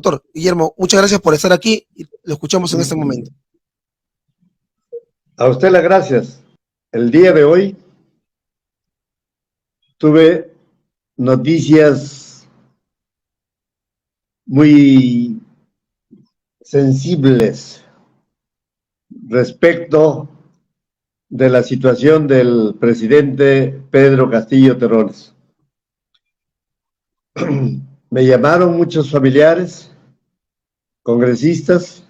Doctor Guillermo, muchas gracias por estar aquí y lo escuchamos en este momento. A usted las gracias. El día de hoy tuve noticias muy sensibles respecto de la situación del presidente Pedro Castillo Terrones. Me llamaron muchos familiares, congresistas,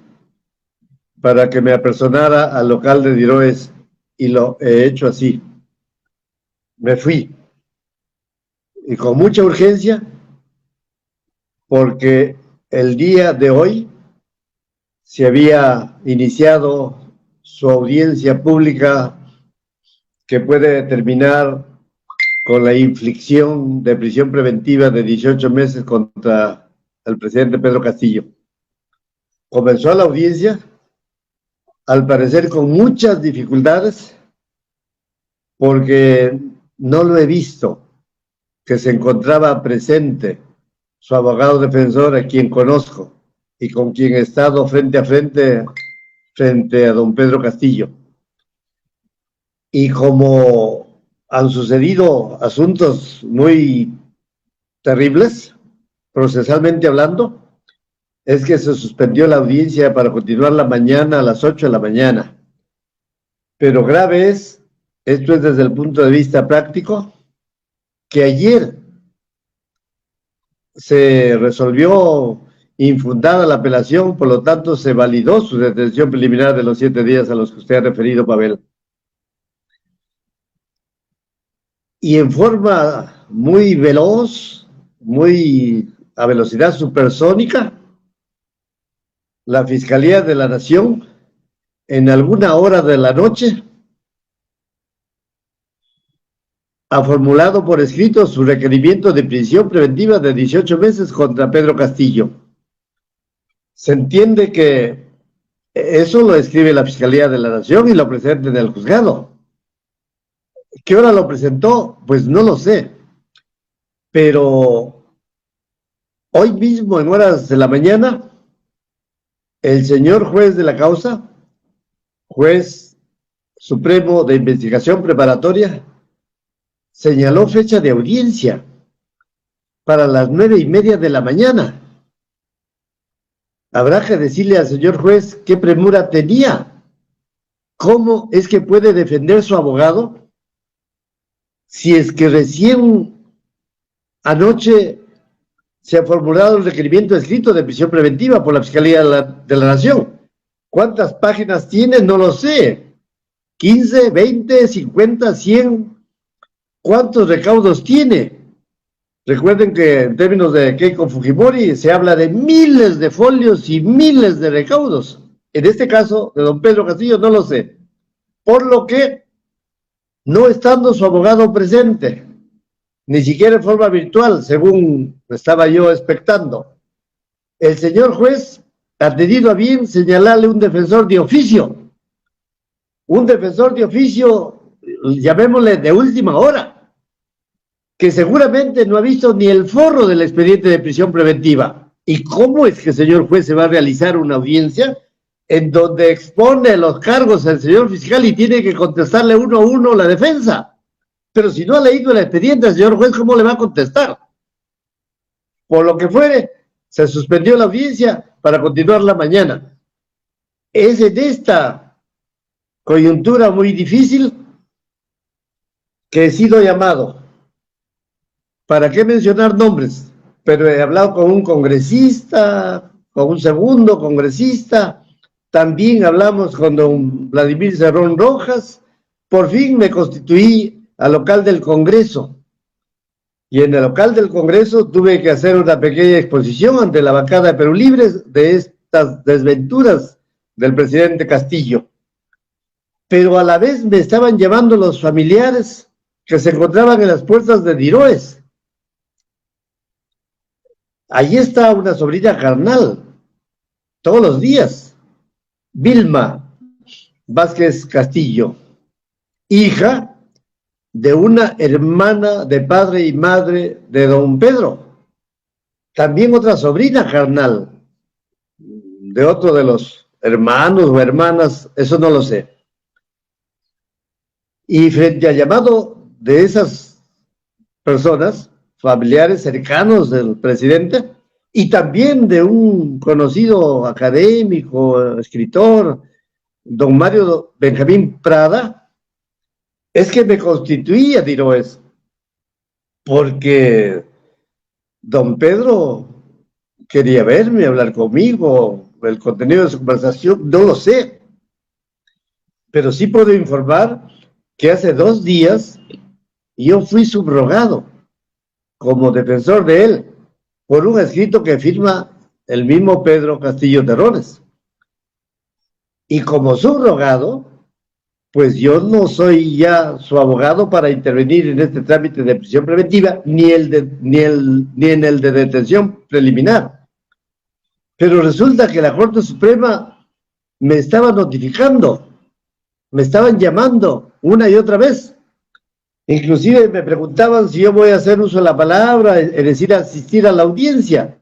para que me apersonara al local de Diroes y lo he hecho así. Me fui y con mucha urgencia porque el día de hoy se había iniciado su audiencia pública que puede terminar con la inflicción de prisión preventiva de 18 meses contra el presidente Pedro Castillo. Comenzó la audiencia, al parecer con muchas dificultades, porque no lo he visto que se encontraba presente su abogado defensor, a quien conozco y con quien he estado frente a frente a don Pedro Castillo. Y como han sucedido asuntos muy terribles, procesalmente hablando, es que se suspendió la audiencia para continuar la mañana a las 8 de la mañana. Pero grave es, esto es desde el punto de vista práctico, que ayer se resolvió infundada la apelación, por lo tanto se validó su detención preliminar de los 7 días a los que usted ha referido, Pavel. Y en forma muy veloz, muy a velocidad supersónica, la Fiscalía de la Nación, en alguna hora de la noche, ha formulado por escrito su requerimiento de prisión preventiva de 18 meses contra Pedro Castillo. Se entiende que eso lo escribe la Fiscalía de la Nación y lo presenta en el juzgado. ¿Qué hora lo presentó? Pues no lo sé. Pero hoy mismo, en horas de la mañana, el señor juez de la causa, juez supremo de investigación preparatoria, señaló fecha de audiencia para las 9:30 de la mañana. Habrá que decirle al señor juez qué premura tenía. ¿Cómo es que puede defender su abogado si es que recién anoche se ha formulado el requerimiento escrito de prisión preventiva por la Fiscalía de la Nación? ¿Cuántas páginas tiene? No lo sé. ¿15, 20, 50, 100? ¿Cuántos recaudos tiene? Recuerden que en términos de Keiko Fujimori se habla de miles de folios y miles de recaudos. En este caso, de don Pedro Castillo, no lo sé. Por lo que, no estando su abogado presente, ni siquiera en forma virtual, según estaba yo expectando, el señor juez ha tenido a bien señalarle un defensor de oficio. Un defensor de oficio, llamémosle de última hora, que seguramente no ha visto ni el forro del expediente de prisión preventiva. ¿Y cómo es que el señor juez se va a realizar una audiencia en donde expone los cargos al señor fiscal y tiene que contestarle uno a uno la defensa? Pero si no ha leído el expediente, el señor juez, ¿cómo le va a contestar? Por lo que fuere, se suspendió la audiencia para continuar la mañana. Es en esta coyuntura muy difícil que he sido llamado. ¿Para qué mencionar nombres? Pero he hablado con un congresista, con un segundo congresista, también hablamos con don Vladimir Cerrón Rojas. Por fin me constituí al local del Congreso. Y en el local del Congreso tuve que hacer una pequeña exposición ante la bancada de Perú Libre de estas desventuras del presidente Castillo. Pero a la vez me estaban llevando los familiares que se encontraban en las puertas de Diroes. Allí está una sobrina carnal, todos los días, Vilma Vázquez Castillo, hija de una hermana de padre y madre de don Pedro. También otra sobrina carnal, de otro de los hermanos o hermanas, eso no lo sé. Y frente al llamado de esas personas, familiares cercanos del presidente, y también de un conocido académico, escritor, don Mario Benjamín Prada, es que me constituí a Diroes, porque don Pedro quería verme, hablar conmigo, el contenido de su conversación, no lo sé, pero sí puedo informar que hace 2 días yo fui subrogado como defensor de él por un escrito que firma el mismo Pedro Castillo Terrones. Y como subrogado, pues yo no soy ya su abogado para intervenir en este trámite de prisión preventiva, ni en el de detención preliminar. Pero resulta que la Corte Suprema me estaba notificando, me estaban llamando una y otra vez. Inclusive me preguntaban si yo voy a hacer uso de la palabra, es decir, asistir a la audiencia.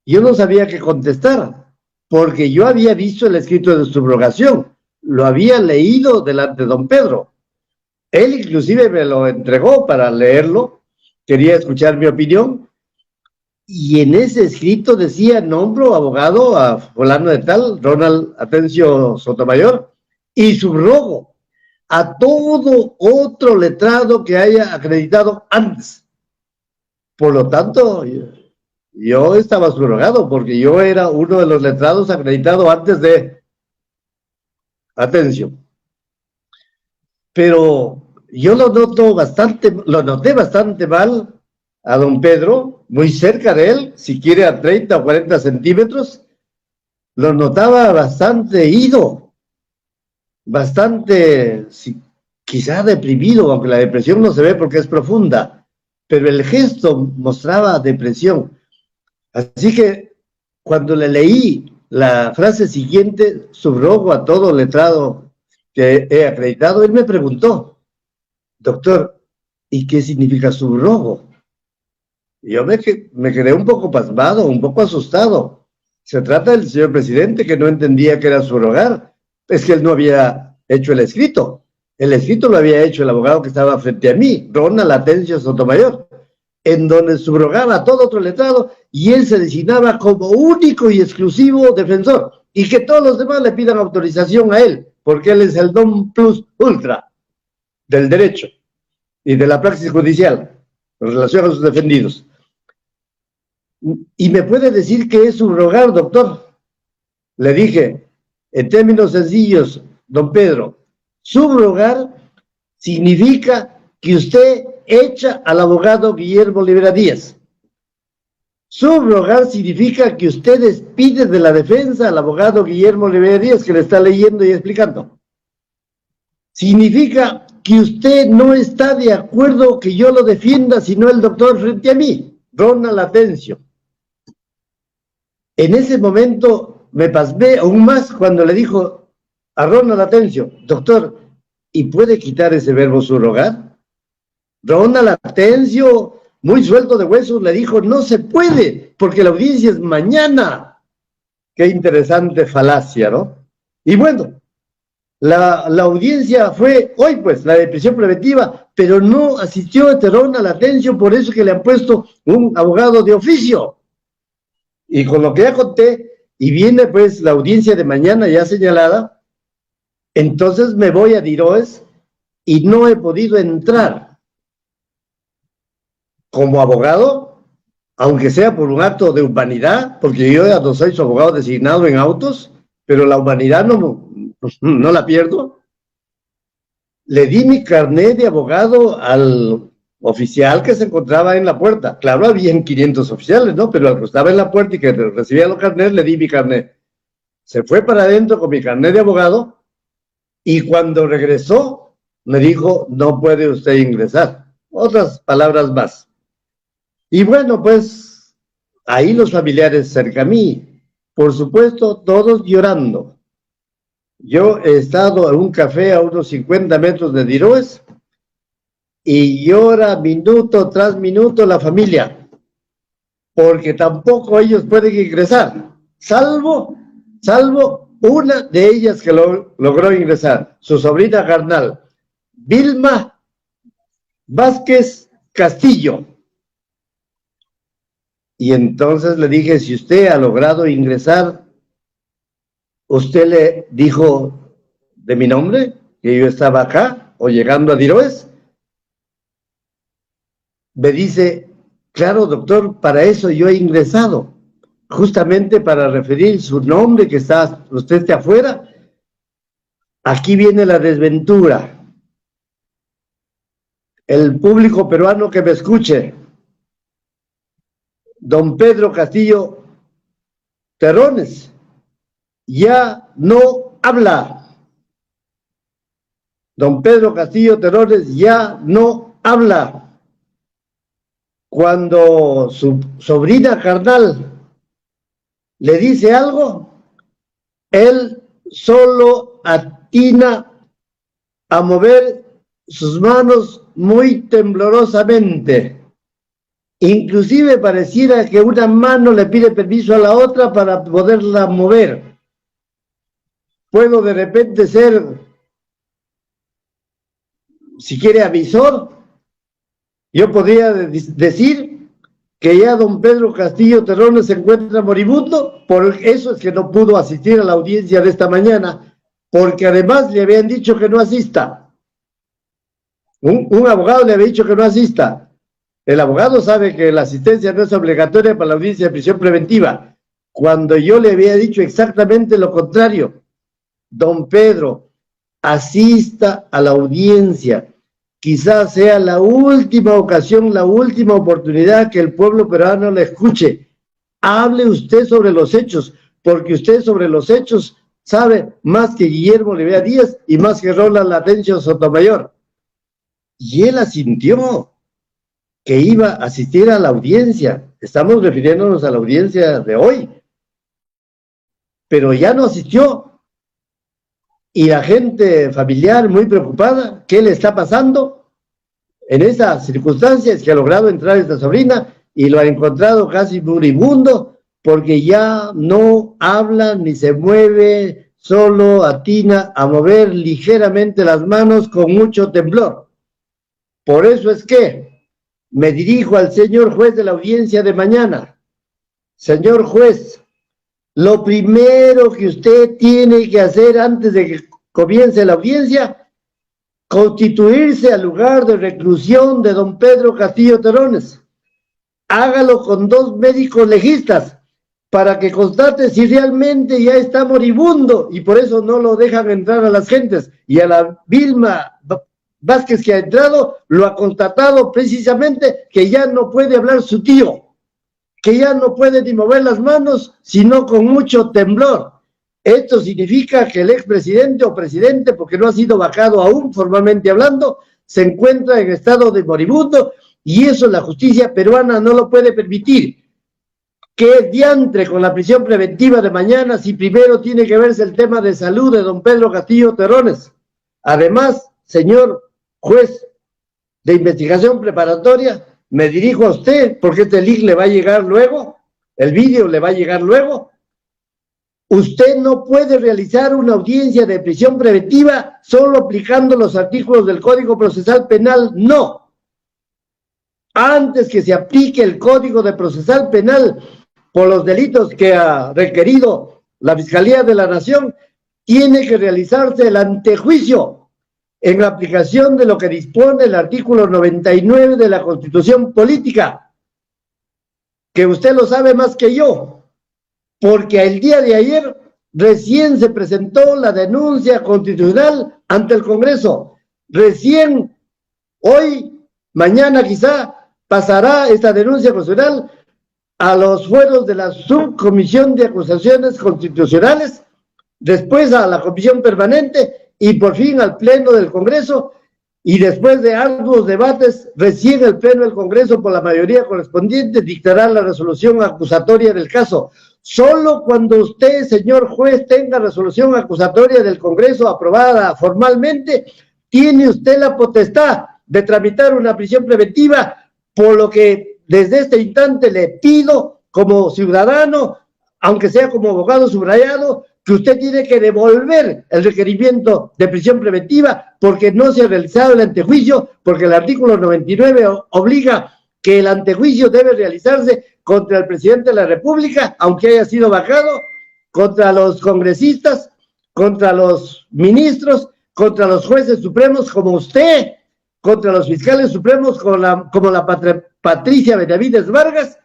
Yo no sabía qué contestar, porque yo había visto el escrito de subrogación, lo había leído delante de don Pedro. Él inclusive me lo entregó para leerlo, quería escuchar mi opinión, y en ese escrito decía: nombro abogado a fulano de tal, Ronald Atencio Sotomayor, y subrogo a todo otro letrado que haya acreditado antes. Por lo tanto, yo estaba subrogado porque yo era uno de los letrados acreditado antes de Atencio. Pero yo lo noté bastante mal a don Pedro, muy cerca de él, si quiere a 30 o 40 centímetros, lo notaba bastante ido, bastante, quizá deprimido, aunque la depresión no se ve porque es profunda, pero el gesto mostraba depresión. Así que cuando le leí la frase siguiente, subrogo a todo letrado que he acreditado, él me preguntó: doctor, ¿y qué significa subrogo? Y yo me quedé un poco pasmado, un poco asustado. Se trata del señor presidente, que no entendía que era subrogar. Es que él no había hecho el escrito. El escrito lo había hecho el abogado que estaba frente a mí, Ronald Atencio Sotomayor, en donde subrogaba a todo otro letrado y él se designaba como único y exclusivo defensor, y que todos los demás le pidan autorización a él, porque él es el non plus ultra del derecho y de la praxis judicial en relación a sus defendidos. ¿Y me puede decir qué es subrogar, doctor? Le dije, en términos sencillos, don Pedro, subrogar significa que usted echa al abogado Guillermo Olivera Díaz. Subrogar significa que usted despide de la defensa al abogado Guillermo Olivera Díaz, que le está leyendo y explicando. Significa que usted no está de acuerdo que yo lo defienda, sino el doctor frente a mí, Ronald Atencio. En ese momento me pasmé aún más cuando le dijo a Ronald Atencio: doctor, ¿y puede quitar ese verbo subrogar? Ronald Atencio, muy suelto de huesos, le dijo: no se puede, porque la audiencia es mañana. Qué interesante falacia, ¿no? Y bueno, la audiencia fue hoy, pues, la de prisión preventiva, pero no asistió Ronald Atencio, por eso que le han puesto un abogado de oficio. Y con lo que ya conté, y viene pues la audiencia de mañana ya señalada, entonces me voy a Diroes y no he podido entrar como abogado, aunque sea por un acto de humanidad, porque yo ya no soy su abogado designado en autos, pero la humanidad no la pierdo. Le di mi carnet de abogado al oficial que se encontraba en la puerta. Claro, habían 500 oficiales, ¿no? Pero al que estaba en la puerta y que recibía los carnets, le di mi carnet. Se fue para adentro con mi carnet de abogado y cuando regresó me dijo: no puede usted ingresar. Otras palabras más. Y bueno, pues ahí los familiares cerca a mí, por supuesto, todos llorando. Yo he estado en un café a unos 50 metros de Diroes y llora minuto tras minuto la familia, porque tampoco ellos pueden ingresar, salvo salvo una de ellas que logró ingresar, su sobrina carnal, Vilma Vázquez Castillo. Y entonces le dije, si usted ha logrado ingresar, usted le dijo de mi nombre, que yo estaba acá, o llegando a Diroes. Me dice, claro, doctor, para eso yo he ingresado, justamente para referir su nombre, que está usted esté afuera. Aquí viene la desventura. El público peruano que me escuche, don Pedro Castillo Terrones ya no habla. Don Pedro Castillo Terrones ya no habla. Cuando su sobrina carnal le dice algo, él solo atina a mover sus manos muy temblorosamente. Inclusive pareciera que una mano le pide permiso a la otra para poderla mover. Puedo de repente ser, si quiere, avisor. Yo podría decir que ya don Pedro Castillo Terrones se encuentra moribundo, por eso es que no pudo asistir a la audiencia de esta mañana, porque además le habían dicho que no asista. Un abogado le había dicho que no asista. El abogado sabe que la asistencia no es obligatoria para la audiencia de prisión preventiva, cuando yo le había dicho exactamente lo contrario. Don Pedro, asista a la audiencia. Quizás sea la última ocasión, la última oportunidad que el pueblo peruano le escuche. Hable usted sobre los hechos, porque usted sobre los hechos sabe más que Guillermo Olivera Díaz y más que Roland Latencio Sotomayor. Y él asintió que iba a asistir a la audiencia. Estamos refiriéndonos a la audiencia de hoy. Pero ya no asistió. Y la gente familiar muy preocupada, ¿qué le está pasando? En esas circunstancias que ha logrado entrar esta sobrina y lo ha encontrado casi moribundo porque ya no habla ni se mueve, solo atina a mover ligeramente las manos con mucho temblor. Por eso es que me dirijo al señor juez de la audiencia de mañana. Señor juez, lo primero que usted tiene que hacer antes de que comience la audiencia, constituirse al lugar de reclusión de don Pedro Castillo Terrones. Hágalo con 2 médicos legistas para que constate si realmente ya está moribundo y por eso no lo dejan entrar a las gentes. Y a la Vilma Vázquez que ha entrado, lo ha constatado precisamente que ya no puede hablar su tío, que ya no puede ni mover las manos, sino con mucho temblor. Esto significa que el expresidente o presidente, porque no ha sido vacado aún formalmente hablando, se encuentra en estado de moribundo y eso la justicia peruana no lo puede permitir. ¿Qué diantre con la prisión preventiva de mañana si primero tiene que verse el tema de salud de don Pedro Castillo Terrones? Además, señor juez de investigación preparatoria, me dirijo a usted, porque este link le va a llegar luego, el vídeo le va a llegar luego. Usted no puede realizar una audiencia de prisión preventiva solo aplicando los artículos del Código Procesal Penal, no. Antes que se aplique el Código de Procesal Penal por los delitos que ha requerido la Fiscalía de la Nación, tiene que realizarse el antejuicio en la aplicación de lo que dispone el artículo 99 de la Constitución Política, que usted lo sabe más que yo, porque el día de ayer recién se presentó la denuncia constitucional ante el Congreso, recién hoy, mañana quizá, pasará esta denuncia constitucional a los fueros de la Subcomisión de Acusaciones Constitucionales, después a la Comisión Permanente, y por fin al Pleno del Congreso, y después de arduos debates, recién el Pleno del Congreso, por la mayoría correspondiente, dictará la resolución acusatoria del caso. Solo cuando usted, señor juez, tenga resolución acusatoria del Congreso aprobada formalmente, tiene usted la potestad de tramitar una prisión preventiva, por lo que desde este instante le pido como ciudadano, aunque sea como abogado subrayado, que usted tiene que devolver el requerimiento de prisión preventiva porque no se ha realizado el antejuicio, porque el artículo 99 obliga que el antejuicio debe realizarse contra el presidente de la República, aunque haya sido bajado, contra los congresistas, contra los ministros, contra los jueces supremos como usted, contra los fiscales supremos como la Patricia Benavides Vargas,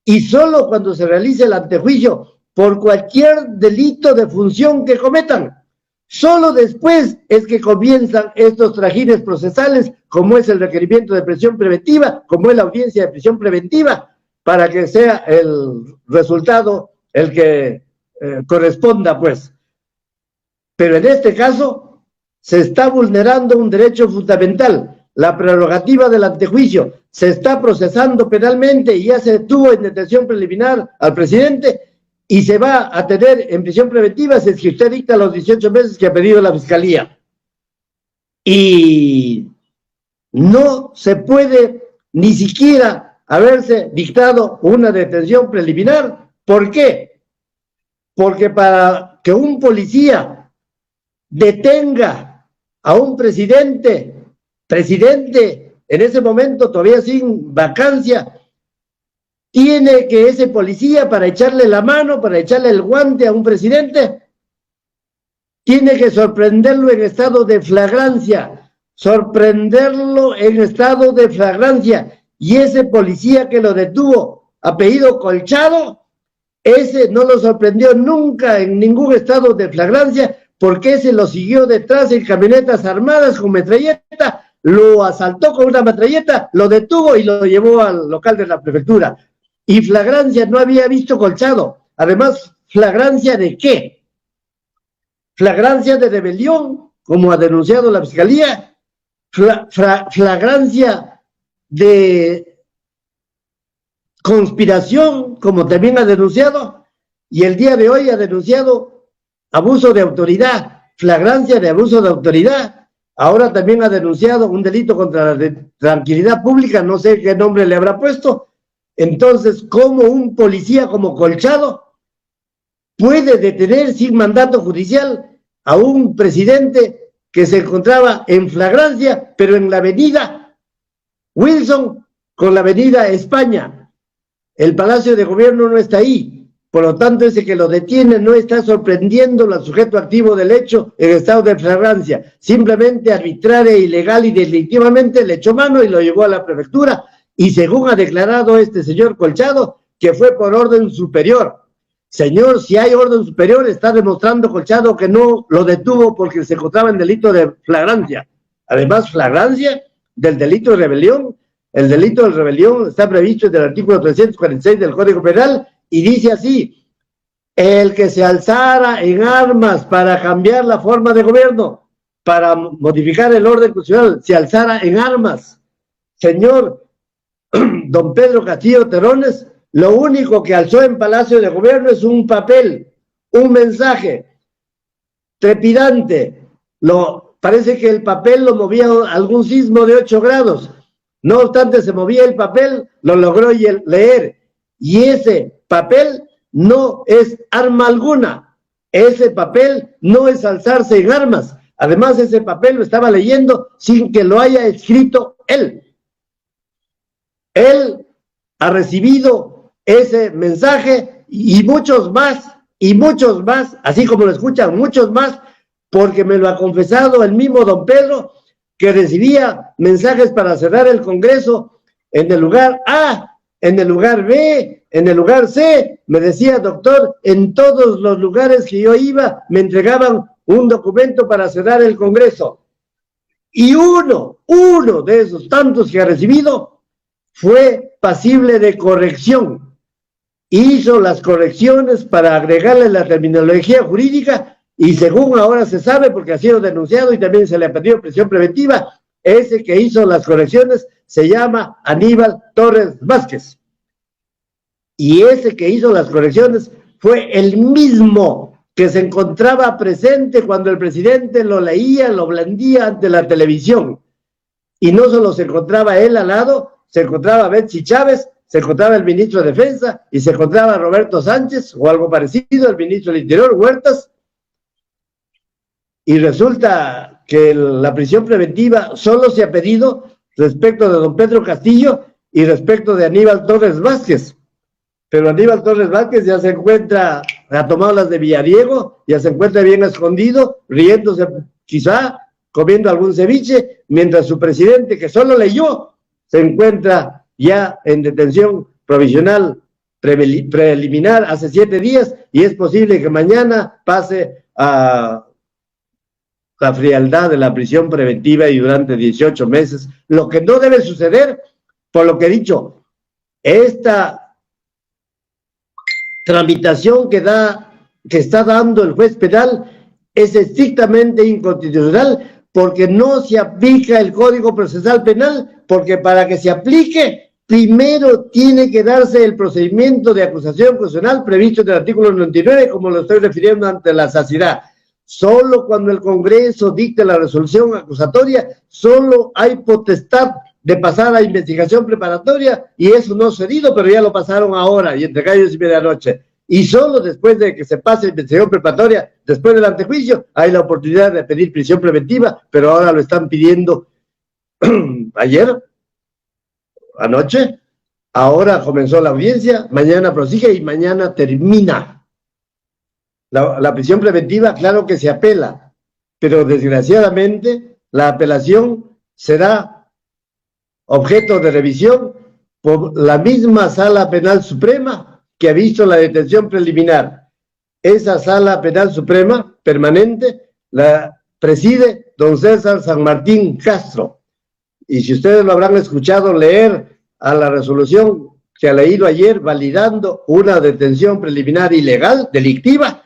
y solo cuando se realice el antejuicio por cualquier delito de función que cometan, solo después es que comienzan estos trajines procesales, como es el requerimiento de prisión preventiva, como es la audiencia de prisión preventiva, para que sea el resultado el que corresponda, pues. Pero en este caso se está vulnerando un derecho fundamental, la prerrogativa del antejuicio. Se está procesando penalmente y ya se detuvo en detención preliminar al presidente y se va a tener en prisión preventiva si es que usted dicta los 18 meses que ha pedido la Fiscalía. Y no se puede ni siquiera haberse dictado una detención preliminar. ¿Por qué? Porque para que un policía detenga a un presidente en ese momento todavía sin vacancia, tiene que ese policía, para echarle la mano, para echarle el guante a un presidente, tiene que sorprenderlo en estado de flagrancia, y ese policía que lo detuvo, apellido Colchado, ese no lo sorprendió nunca en ningún estado de flagrancia, porque ese lo siguió detrás en camionetas armadas con metralleta, lo asaltó con una metralleta, lo detuvo y lo llevó al local de la prefectura. Y flagrancia no había visto Colchado. Además, ¿flagrancia de qué? Flagrancia de rebelión, como ha denunciado la Fiscalía, flagrancia de conspiración, como también ha denunciado, y el día de hoy ha denunciado abuso de autoridad, flagrancia de abuso de autoridad. Ahora también ha denunciado un delito contra la tranquilidad pública, no sé qué nombre le habrá puesto. Entonces, ¿cómo un policía como Colchado puede detener sin mandato judicial a un presidente que se encontraba en flagrancia, pero en la avenida Wilson con la avenida España? El Palacio de Gobierno no está ahí. Por lo tanto, ese que lo detiene no está sorprendiendo al sujeto activo del hecho en estado de flagrancia. Simplemente arbitraria, ilegal y delictivamente le echó mano y lo llevó a la prefectura. Y según ha declarado este señor Colchado, que fue por orden superior. Señor, si hay orden superior, está demostrando Colchado que no lo detuvo porque se encontraba en delito de flagrancia. Además, flagrancia del delito de rebelión. El delito de rebelión está previsto en el artículo 346 del Código Penal y dice así: el que se alzara en armas para cambiar la forma de gobierno, para modificar el orden constitucional, se alzara en armas. Señor don Pedro Castillo Terrones, lo único que alzó en Palacio de Gobierno es un papel, un mensaje trepidante. Parece que el papel lo movía algún sismo de 8 grados. No obstante, se movía el papel, lo logró leer. Y ese papel no es arma alguna. Ese papel no es alzarse en armas. Además, ese papel lo estaba leyendo sin que lo haya escrito él. Él ha recibido ese mensaje y muchos más, así como lo escuchan, muchos más, porque me lo ha confesado el mismo don Pedro, que recibía mensajes para cerrar el Congreso en el lugar A, en el lugar B, en el lugar C. Me decía: doctor, en todos los lugares que yo iba me entregaban un documento para cerrar el Congreso. Y uno de esos tantos que ha recibido fue pasible de corrección. Hizo las correcciones para agregarle la terminología jurídica y según ahora se sabe, porque ha sido denunciado y también se le ha pedido prisión preventiva, ese que hizo las correcciones se llama Aníbal Torres Vázquez. Y ese que hizo las correcciones fue el mismo que se encontraba presente cuando el presidente lo leía, lo blandía ante la televisión. Y no solo se encontraba él al lado, se encontraba Betsy Chávez, se encontraba el ministro de Defensa y se encontraba Roberto Sánchez o algo parecido, el ministro del Interior, Huertas, y resulta que la prisión preventiva solo se ha pedido respecto de don Pedro Castillo y respecto de Aníbal Torres Vázquez. Pero Aníbal Torres Vázquez ya se encuentra, ha tomado las de Villadiego, ya se encuentra bien escondido, riéndose quizá, comiendo algún ceviche, mientras su presidente, que solo leyó, se encuentra ya en detención provisional preliminar hace 7 días, y es posible que mañana pase a la frialdad de la prisión preventiva y durante 18 meses, lo que no debe suceder, por lo que he dicho, esta tramitación que está dando el juez penal es estrictamente inconstitucional, porque no se aplica el Código Procesal Penal, porque para que se aplique, primero tiene que darse el procedimiento de acusación constitucional previsto en el artículo 99, como lo estoy refiriendo ante la saciedad. Solo cuando el Congreso dicte la resolución acusatoria, solo hay potestad de pasar a investigación preparatoria, y eso no ha sucedido, pero ya lo pasaron ahora, y entre gallos y medianoche. Y solo después de que se pase investigación preparatoria, después del antejuicio, hay la oportunidad de pedir prisión preventiva, pero ahora lo están pidiendo ayer, anoche, ahora comenzó la audiencia, mañana prosigue y mañana termina. La prisión preventiva, claro que se apela, pero desgraciadamente la apelación será objeto de revisión por la misma Sala Penal Suprema que ha visto la detención preliminar. Esa Sala Penal Suprema permanente la preside don César San Martín Castro. Y si ustedes lo habrán escuchado leer a la resolución que ha leído ayer validando una detención preliminar ilegal, delictiva,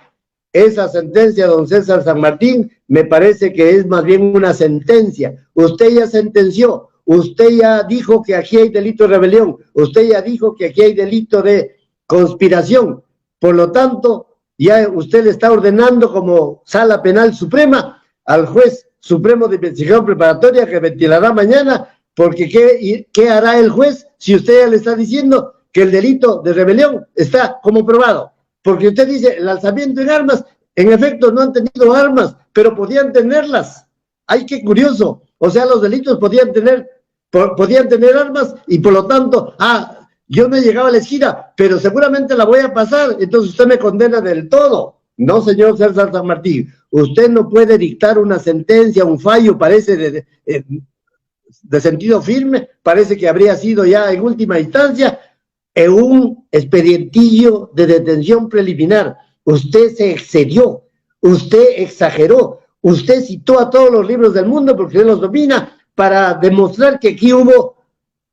esa sentencia, don César San Martín, me parece que es más bien una sentencia. Usted ya sentenció, usted ya dijo que aquí hay delito de rebelión, usted ya dijo que aquí hay delito de conspiración. Por lo tanto, ya usted le está ordenando como Sala Penal Suprema al juez supremo de investigación preparatoria que ventilará mañana, porque ¿qué hará el juez si usted ya le está diciendo que el delito de rebelión está como probado? Porque usted dice, el alzamiento en armas, en efecto no han tenido armas, pero podían tenerlas. ¡Ay, qué curioso! O sea, los delitos podían tener armas y por lo tanto, yo no he llegado a la esquina, pero seguramente la voy a pasar, entonces usted me condena del todo. No, señor César San Martín, usted no puede dictar una sentencia, un fallo, parece de sentido firme, parece que habría sido ya en última instancia, en un expedientillo de detención preliminar. Usted se excedió, usted exageró, usted citó a todos los libros del mundo porque usted los domina para demostrar que aquí hubo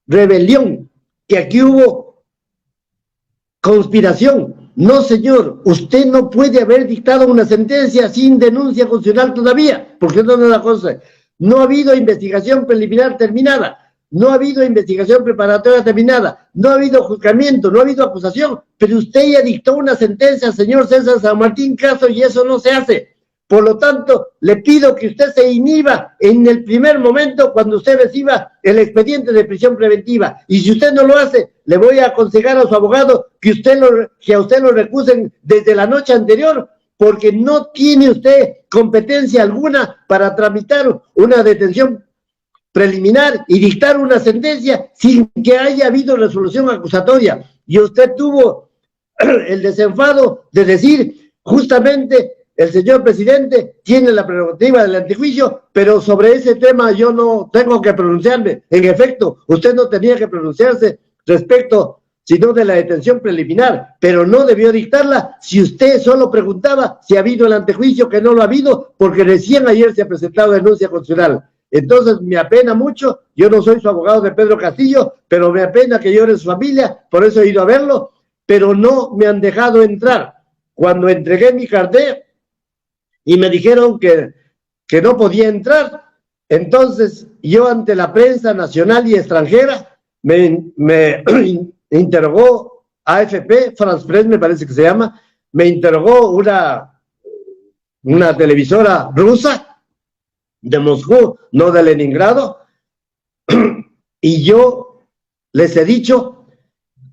rebelión, que aquí hubo conspiración. No, señor, usted no puede haber dictado una sentencia sin denuncia constitucional todavía, porque no es una cosa. No ha habido investigación preliminar terminada, no ha habido investigación preparatoria terminada, no ha habido juzgamiento, no ha habido acusación, pero usted ya dictó una sentencia, señor César San Martín Castro, y eso no se hace. Por lo tanto, le pido que usted se inhiba en el primer momento cuando usted reciba el expediente de prisión preventiva. Y si usted no lo hace, le voy a aconsejar a su abogado que a usted lo recusen desde la noche anterior, porque no tiene usted competencia alguna para tramitar una detención preliminar y dictar una sentencia sin que haya habido resolución acusatoria. Y usted tuvo el desenfado de decir, justamente, el señor presidente tiene la prerrogativa del antejuicio, pero sobre ese tema yo no tengo que pronunciarme. En efecto, usted no tenía que pronunciarse respecto, sino de la detención preliminar, pero no debió dictarla si usted solo preguntaba si ha habido el antejuicio, que no lo ha habido, porque recién ayer se ha presentado denuncia constitucional. Entonces me apena mucho, yo no soy su abogado de Pedro Castillo, pero me apena que llore su familia, por eso he ido a verlo, pero no me han dejado entrar. Cuando entregué mi carnet y me dijeron que no podía entrar, entonces yo ante la prensa nacional y extranjera me interrogó AFP, France Press me parece que se llama, me interrogó una televisora rusa de Moscú, no de Leningrado, y yo les he dicho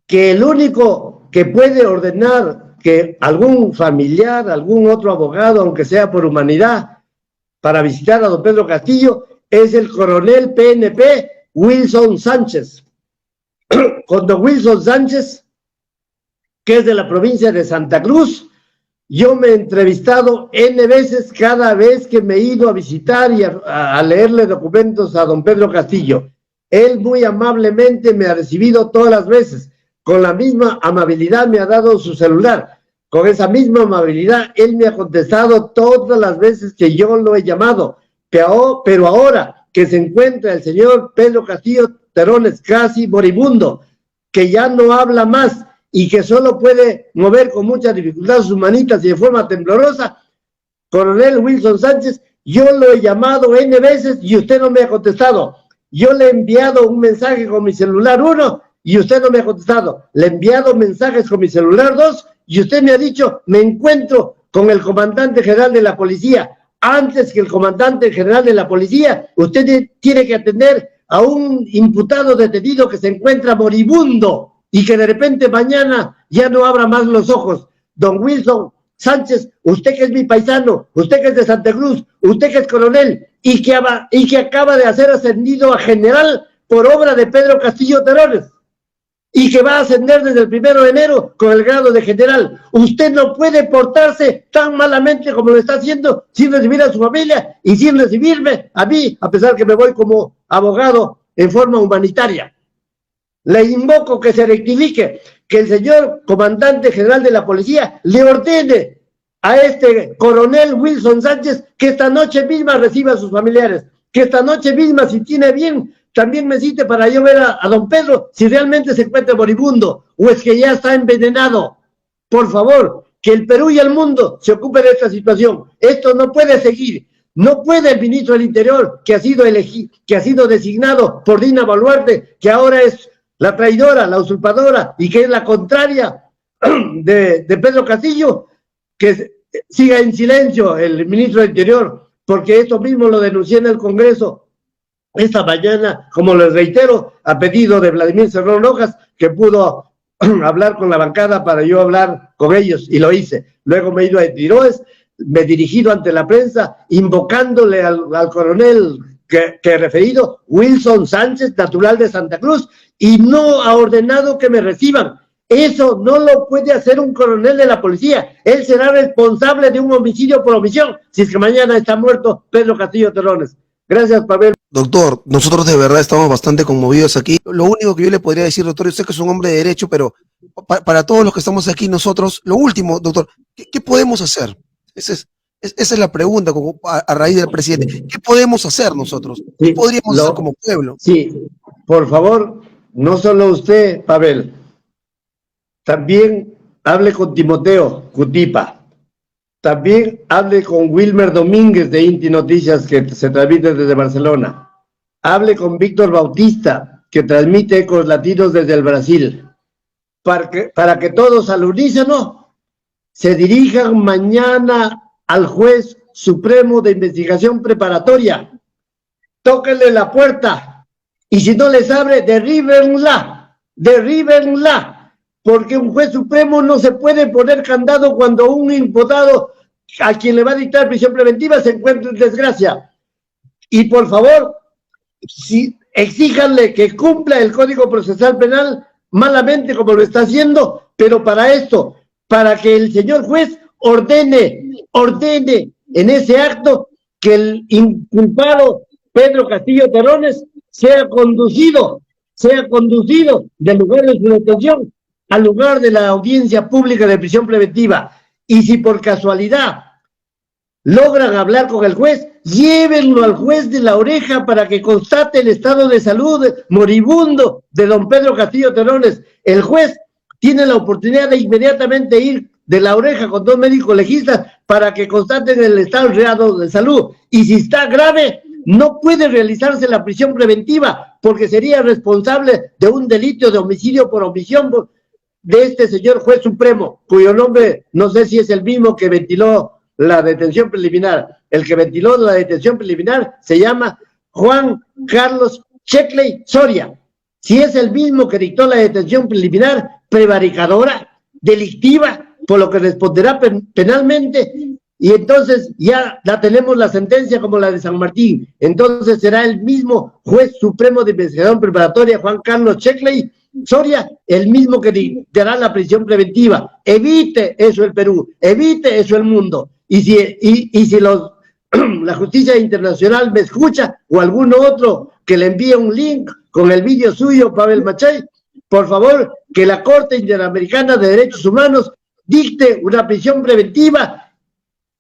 que el único que puede ordenar que algún familiar, algún otro abogado, aunque sea por humanidad, para visitar a don Pedro Castillo es el coronel PNP Wilson Sánchez. Con don Wilson Sánchez, que es de la provincia de Santa Cruz, yo me he entrevistado N veces cada vez que me he ido a visitar y a leerle documentos a don Pedro Castillo. Él muy amablemente me ha recibido todas las veces. Con la misma amabilidad me ha dado su celular. Con esa misma amabilidad él me ha contestado todas las veces que yo lo he llamado. Pero ahora que se encuentra el señor Pedro Castillo Terrones casi moribundo, que ya no habla más y que solo puede mover con mucha dificultad sus manitas y de forma temblorosa, coronel Wilson Sánchez, yo lo he llamado N veces y usted no me ha contestado. Yo le he enviado un mensaje con mi celular 1 y usted no me ha contestado. Le he enviado mensajes con mi celular 2 y usted me ha dicho, me encuentro con el comandante general de la policía. Antes que el comandante general de la policía, usted tiene que atender a un imputado detenido que se encuentra moribundo y que de repente mañana ya no abra más los ojos. Don Wilson Sánchez, usted que es mi paisano, usted que es de Santa Cruz, usted que es coronel y que acaba de ser ascendido a general por obra de Pedro Castillo Terrones y que va a ascender desde el 1 de enero con el grado de general. Usted no puede portarse tan malamente como lo está haciendo sin recibir a su familia y sin recibirme a mí, a pesar que me voy como abogado en forma humanitaria. Le invoco que se rectifique, que el señor comandante general de la policía le ordene a este coronel Wilson Sánchez que esta noche misma reciba a sus familiares, que esta noche misma, si tiene bien, también me cite para yo ver a don Pedro si realmente se encuentra moribundo o es que ya está envenenado. Por favor, que el Perú y el mundo se ocupe de esta situación. Esto no puede seguir. No puede el ministro del Interior, que ha sido designado por Dina Boluarte, que ahora es la traidora, la usurpadora y que es la contraria de Pedro Castillo, que siga en silencio el ministro del Interior, porque esto mismo lo denuncié en el Congreso esta mañana, como les reitero, a pedido de Vladimir Cerrón Rojas, que pudo hablar con la bancada para yo hablar con ellos, y lo hice. Luego me he ido a Tiroes, me he dirigido ante la prensa, invocándole al coronel que he referido, Wilson Sánchez, natural de Santa Cruz, y no ha ordenado que me reciban. Eso no lo puede hacer un coronel de la policía. Él será responsable de un homicidio por omisión, si es que mañana está muerto Pedro Castillo Terrones. Gracias, Pavel. Doctor, nosotros de verdad estamos bastante conmovidos aquí. Lo único que yo le podría decir, doctor, yo sé que es un hombre de derecho, pero para todos los que estamos aquí nosotros, lo último, doctor, ¿qué podemos hacer? Esa es la pregunta a raíz del presidente. ¿Qué podemos hacer nosotros? ¿Qué podríamos hacer como pueblo? Sí, por favor, no solo usted, Pavel, también hable con Timoteo Cutipa. También hable con Wilmer Domínguez de Inti Noticias, que se transmite desde Barcelona. Hable con Víctor Bautista, que transmite Ecos Latinos desde el Brasil. Para que todos al unísono se dirijan mañana al juez supremo de investigación preparatoria. Tóquenle la puerta y si no les abre, derríbenla, porque un juez supremo no se puede poner candado cuando un imputado a quien le va a dictar prisión preventiva se encuentra en desgracia. Y por favor, exíjanle que cumpla el Código Procesal Penal malamente como lo está haciendo, pero para esto, para que el señor juez ordene en ese acto que el inculpado Pedro Castillo Terrones sea conducido del lugar de su detención al lugar de la audiencia pública de prisión preventiva. Y si por casualidad logran hablar con el juez, llévenlo al juez de La Oreja para que constate el estado de salud moribundo de don Pedro Castillo Terrones. El juez tiene la oportunidad de inmediatamente ir de La Oreja con 2 médicos legistas para que constaten el estado real de salud. Y si está grave, no puede realizarse la prisión preventiva porque sería responsable de un delito de homicidio por omisión de este señor juez supremo, cuyo nombre no sé si es el mismo que ventiló la detención preliminar. El que ventiló la detención preliminar se llama Juan Carlos Checley Soria. Si es el mismo que dictó la detención preliminar, prevaricadora, delictiva, por lo que responderá penalmente, y entonces ya la tenemos la sentencia como la de San Martín. Entonces será el mismo juez supremo de investigación preparatoria, Juan Carlos Checley Soria, el mismo que dictará la prisión preventiva. Evite eso el Perú, evite eso el mundo. Y si la justicia internacional me escucha, o algún otro que le envíe un link con el vídeo suyo, Pavel Machay, por favor, que la Corte Interamericana de Derechos Humanos dicte una prisión preventiva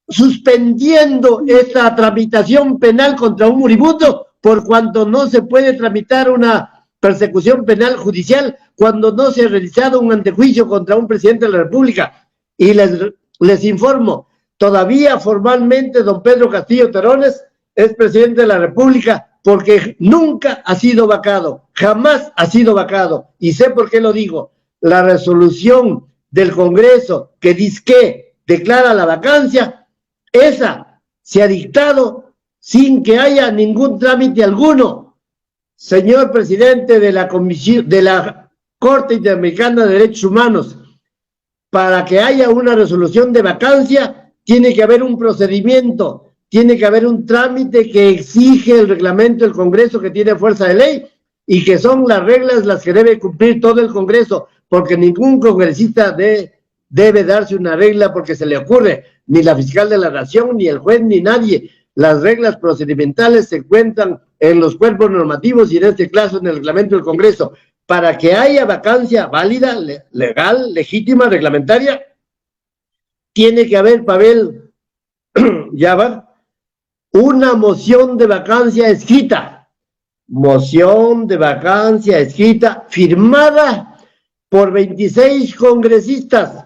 suspendiendo esta tramitación penal contra un moribundo, por cuanto no se puede tramitar una persecución penal judicial cuando no se ha realizado un antejuicio contra un presidente de la República. Y les informo, todavía formalmente don Pedro Castillo Terones es presidente de la República porque nunca ha sido vacado, jamás ha sido vacado. Y sé por qué lo digo. La resolución del Congreso que dizque declara la vacancia, esa se ha dictado sin que haya ningún trámite alguno. Señor presidente de la Comisión, de la Corte Interamericana de Derechos Humanos, para que haya una resolución de vacancia, tiene que haber un procedimiento, tiene que haber un trámite que exige el reglamento del Congreso, que tiene fuerza de ley, y que son las reglas las que debe cumplir todo el Congreso, porque ningún congresista debe darse una regla porque se le ocurre, ni la fiscal de la Nación, ni el juez, ni nadie. Las reglas procedimentales se encuentran en los cuerpos normativos y en este caso en el reglamento del Congreso. Para que haya vacancia válida, legal, legítima, reglamentaria, tiene que haber, Pavel, ya va, una moción de vacancia escrita. Moción de vacancia escrita, firmada por 26 congresistas.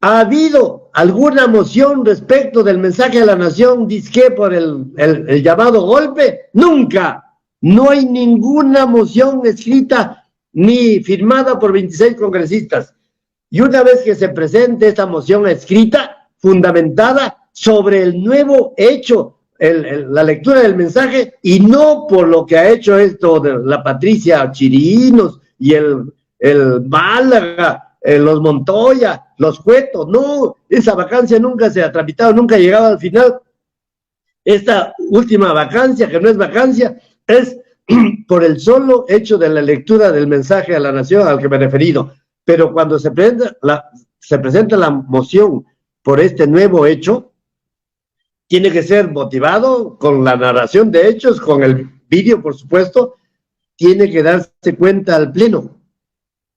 ¿Ha habido alguna moción respecto del mensaje a la nación disque por el llamado golpe? Nunca. No hay ninguna moción escrita ni firmada por 26 congresistas. Y una vez que se presente esta moción escrita, fundamentada sobre el nuevo hecho, la lectura del mensaje, y no por lo que ha hecho esto de la Patricia Chirinos y el Málaga, los Montoya, los Cueto, no, esa vacancia nunca se ha tramitado, nunca ha llegado al final. Esta última vacancia, que no es vacancia, es por el solo hecho de la lectura del mensaje a la nación al que me he referido. Pero cuando se presenta la moción por este nuevo hecho, tiene que ser motivado con la narración de hechos, con el vídeo, por supuesto, tiene que darse cuenta al Pleno,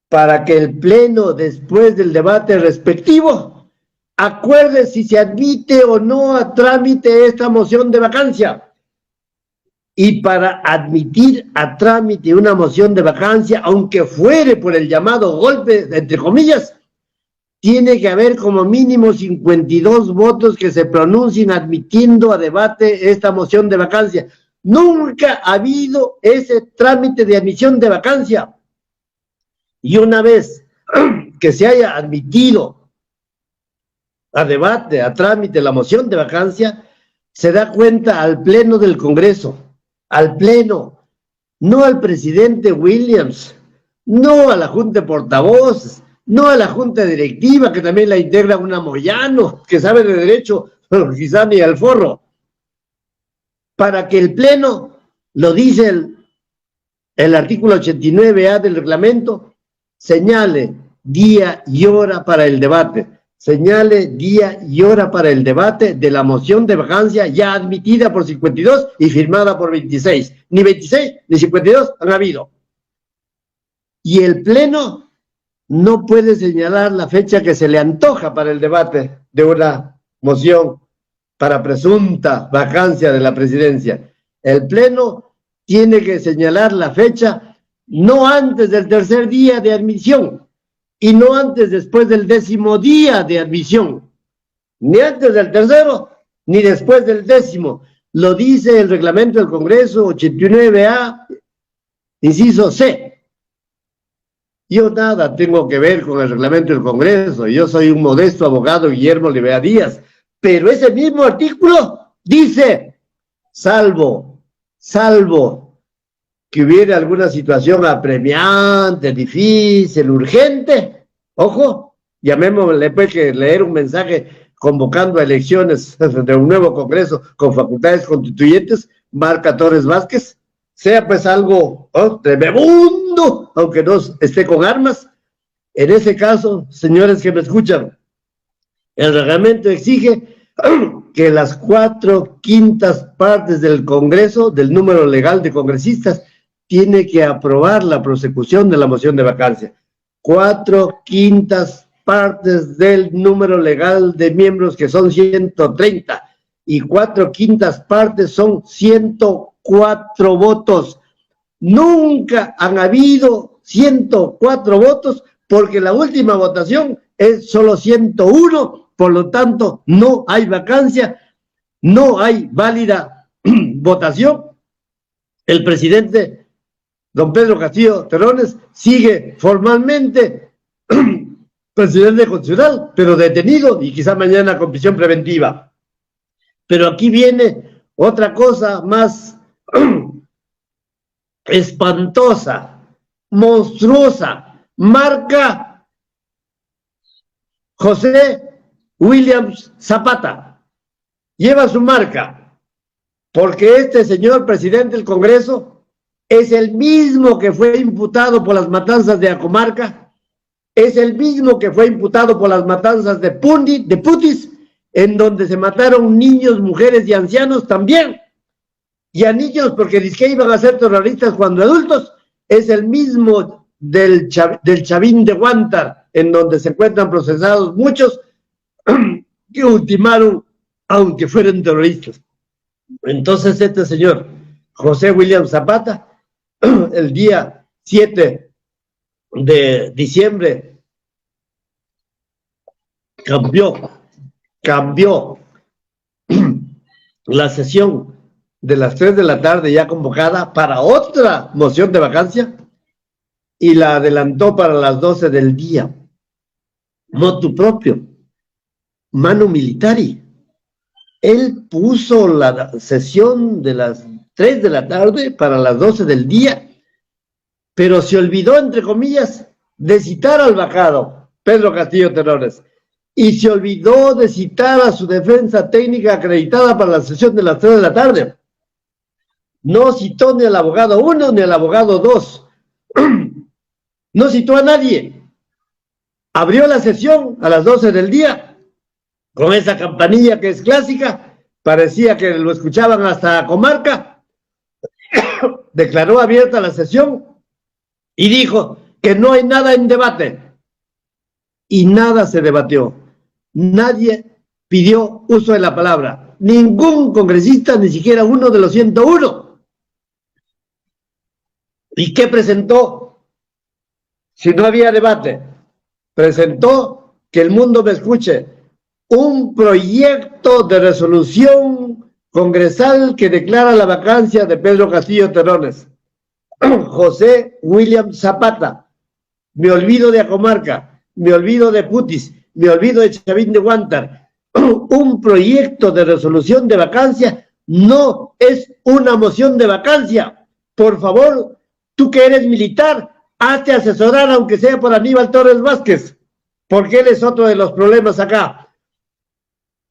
para que el Pleno, después del debate respectivo, acuerde si se admite o no a trámite esta moción de vacancia. Y para admitir a trámite una moción de vacancia, aunque fuere por el llamado golpe, entre comillas, tiene que haber como mínimo 52 votos que se pronuncien admitiendo a debate esta moción de vacancia. Nunca ha habido ese trámite de admisión de vacancia. Y una vez que se haya admitido a debate, a trámite la moción de vacancia, se da cuenta al Pleno del Congreso, al Pleno, no al presidente Williams, no a la Junta de Portavoces, no a la Junta Directiva, que también la integra una Moyano, que sabe de derecho, pero quizá ni al forro. Para que el Pleno, lo dice el artículo 89A del reglamento, señale día y hora para el debate, señale día y hora para el debate de la moción de vacancia ya admitida por 52 y firmada por 26. Ni 26 ni 52 han habido. Y el Pleno no puede señalar la fecha que se le antoja para el debate de una moción para presunta vacancia de la presidencia. El Pleno tiene que señalar la fecha no antes del tercer día de admisión y no antes después del 10º día de admisión, ni antes del tercero ni después del 10º. Lo dice el reglamento del Congreso 89A, inciso C. Yo nada tengo que ver con el reglamento del Congreso, yo soy un modesto abogado, Guillermo Olivera Díaz, pero ese mismo artículo dice, salvo que hubiera alguna situación apremiante, difícil, urgente, ojo, llamémosle pues que leer un mensaje convocando a elecciones de un nuevo Congreso con facultades constituyentes, Marca Torres Vázquez, sea pues algo tremebundo, aunque no esté con armas. En ese caso, señores que me escuchan, el reglamento exige que las 4/5 partes del Congreso, del número legal de congresistas, tiene que aprobar la prosecución de la moción de vacancia. 4/5 partes del número legal de miembros, que son 130, y 4/5 partes son 104 votos. Nunca han habido 104 votos, porque la última votación es solo 101, por lo tanto no hay vacancia, no hay válida votación. El presidente don Pedro Castillo Terrones sigue formalmente presidente constitucional, pero detenido y quizá mañana con prisión preventiva. Pero aquí viene otra cosa más espantosa, monstruosa. Marca José Williams Zapata. Lleva su marca, porque este señor presidente del Congreso es el mismo que fue imputado por las matanzas de Acomarca, es el mismo que fue imputado por las matanzas de Putis, en donde se mataron niños, mujeres y ancianos también. Y a niños porque dizque iban a ser terroristas cuando adultos. Es el mismo del Chavín de Huántar, en donde se encuentran procesados muchos que ultimaron, aunque fueran terroristas. Entonces este señor, José William Zapata, el día 7 de diciembre, cambió la sesión de las 3 de la tarde ya convocada para otra moción de vacancia y la adelantó para las 12 del día. Motu propio, manu militari. Él puso la sesión de las 3 de la tarde para las 12 del día, pero se olvidó, entre comillas, de citar al vacado Pedro Castillo Terrones, y se olvidó de citar a su defensa técnica acreditada para la sesión de las 3 de la tarde. No citó ni al abogado 1 ni al abogado 2. No citó a nadie. Abrió la sesión a las 12 del día con esa campanilla que es clásica. Parecía que lo escuchaban hasta Comarca. Declaró abierta la sesión y dijo que no hay nada en debate. Y nada se debatió. Nadie pidió uso de la palabra. Ningún congresista, ni siquiera uno de los 101. ¿Y qué presentó? Si no había debate, presentó, que el mundo me escuche, un proyecto de resolución congresal que declara la vacancia de Pedro Castillo Terrones. José William Zapata. Me olvido de Acomarca, me olvido de Putis, me olvido de Chavín de Huántar. Un proyecto de resolución de vacancia no es una moción de vacancia. Por favor, tú que eres militar, hazte asesorar, aunque sea por Aníbal Torres Vázquez, porque él es otro de los problemas acá.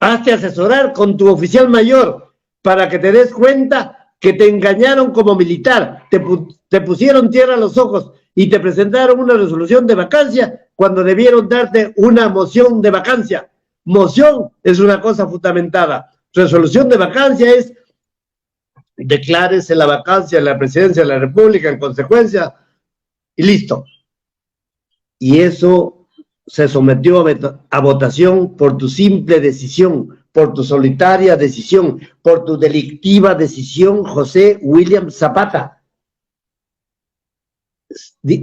Hazte asesorar con tu oficial mayor para que te des cuenta que te engañaron como militar, te pusieron tierra a los ojos y te presentaron una resolución de vacancia cuando debieron darte una moción de vacancia. Moción es una cosa fundamentada. Resolución de vacancia es declárese la vacancia de la presidencia de la República en consecuencia y listo. Y eso se sometió a votación por tu simple decisión, por tu solitaria decisión, por tu delictiva decisión, José William Zapata.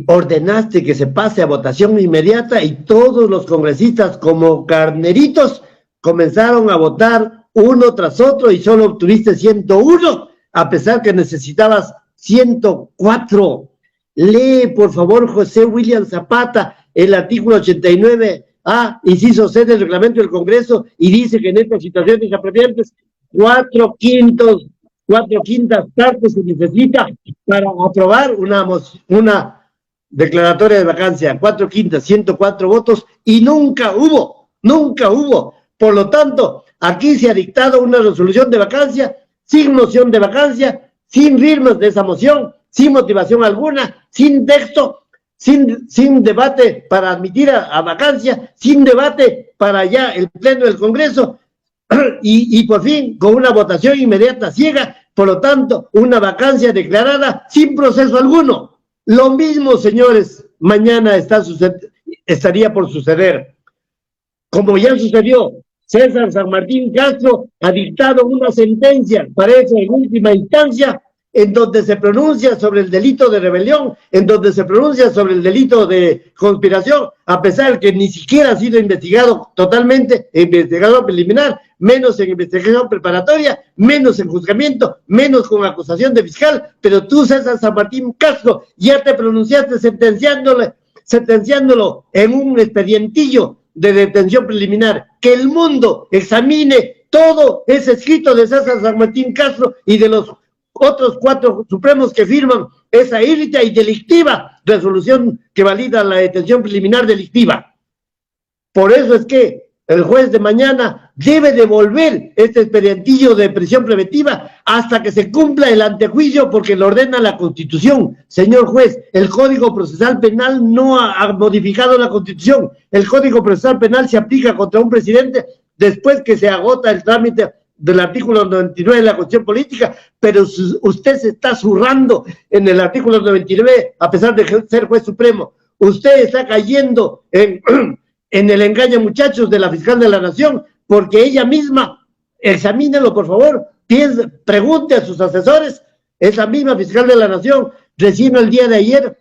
Ordenaste que se pase a votación inmediata y todos los congresistas, como carneritos, comenzaron a votar uno tras otro y solo obtuviste 101, a pesar que necesitabas 104. Lee, por favor, José William Zapata, el artículo 89A, inciso C del reglamento del Congreso, y dice que en estas situaciones apremiantes, 4/5 partes se necesita para aprobar una declaratoria de vacancia. 4/5, 104 votos, y nunca hubo, Por lo tanto, aquí se ha dictado una resolución de vacancia, sin moción de vacancia, sin firmas de esa moción, sin motivación alguna, sin texto, sin debate para admitir a vacancia, sin debate para ya el pleno del Congreso, y por fin con una votación inmediata ciega, por lo tanto, una vacancia declarada sin proceso alguno. Lo mismo, señores, mañana estaría por suceder. Como ya sucedió, César San Martín Castro ha dictado una sentencia, parece en última instancia, en donde se pronuncia sobre el delito de rebelión, en donde se pronuncia sobre el delito de conspiración, a pesar que ni siquiera ha sido investigado totalmente, investigado preliminar, menos en investigación preparatoria, menos en juzgamiento, menos con acusación de fiscal, pero tú, César San Martín Castro, ya te pronunciaste sentenciándolo en un expedientillo de detención preliminar. Que el mundo examine todo ese escrito de César San Martín Castro y de los otros 4 supremos que firman esa ilícita y delictiva resolución que valida la detención preliminar delictiva. Por eso es que el juez de mañana debe devolver este expedientillo de prisión preventiva hasta que se cumpla el antejuicio, porque lo ordena la Constitución. Señor juez, el Código Procesal Penal no ha modificado la Constitución. El Código Procesal Penal se aplica contra un presidente después que se agota el trámite del artículo 99 de la Constitución Política, pero usted se está zurrando en el artículo 99 a pesar de ser juez supremo. Usted está cayendo en el engaño, muchachos, de la fiscal de la Nación, porque ella misma, examínelo por favor, pregunte a sus asesores. Esa misma fiscal de la Nación, recién el día de ayer,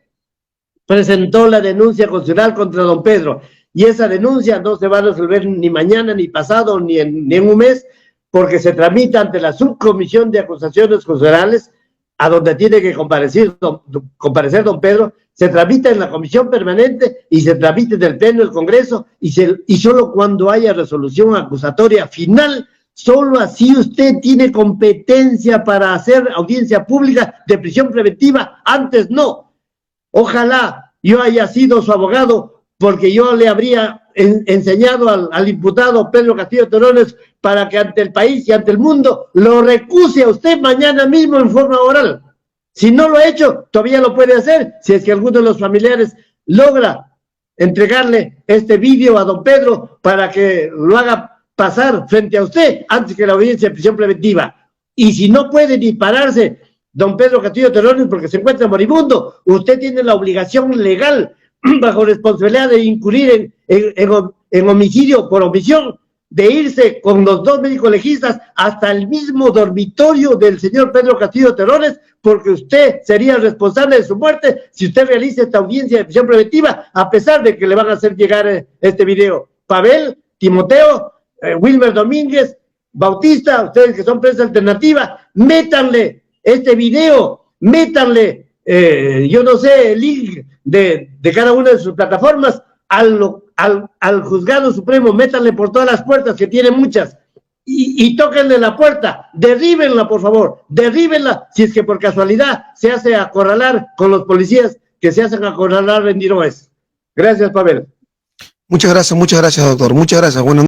presentó la denuncia constitucional contra don Pedro, y esa denuncia no se va a resolver ni mañana, ni pasado, ni en un mes, porque se tramita ante la Subcomisión de Acusaciones Constitucionales, a donde tiene que comparecer don Pedro. Se tramita en la comisión permanente y se tramita en el pleno del Congreso, y solo cuando haya resolución acusatoria final, solo así usted tiene competencia para hacer audiencia pública de prisión preventiva. Antes no. Ojalá yo haya sido su abogado, porque yo le habría enseñado al imputado Pedro Castillo Terrones para que ante el país y ante el mundo lo recuse a usted mañana mismo en forma oral. Si no lo ha hecho, todavía lo puede hacer, si es que alguno de los familiares logra entregarle este vídeo a don Pedro para que lo haga pasar frente a usted antes que la audiencia de prisión preventiva. Y si no puede ni pararse don Pedro Castillo Terrones porque se encuentra moribundo, usted tiene la obligación legal, bajo responsabilidad de incurrir en homicidio por omisión, de irse con los 2 médicos legistas hasta el mismo dormitorio del señor Pedro Castillo Terrones, porque usted sería responsable de su muerte si usted realiza esta audiencia de prisión preventiva, a pesar de que le van a hacer llegar este video. Pavel, Timoteo, Wilmer Domínguez, Bautista, ustedes que son prensa alternativa, métanle este video, métanle, yo no sé, el link de cada una de sus plataformas al juzgado supremo, métanle por todas las puertas, que tiene muchas, y tóquenle la puerta, derríbenla por favor, derríbenla, si es que por casualidad se hace acorralar con los policías que se hacen acorralar en Diroes. Gracias, Pavel. Muchas gracias, doctor. Muchas gracias. Bueno.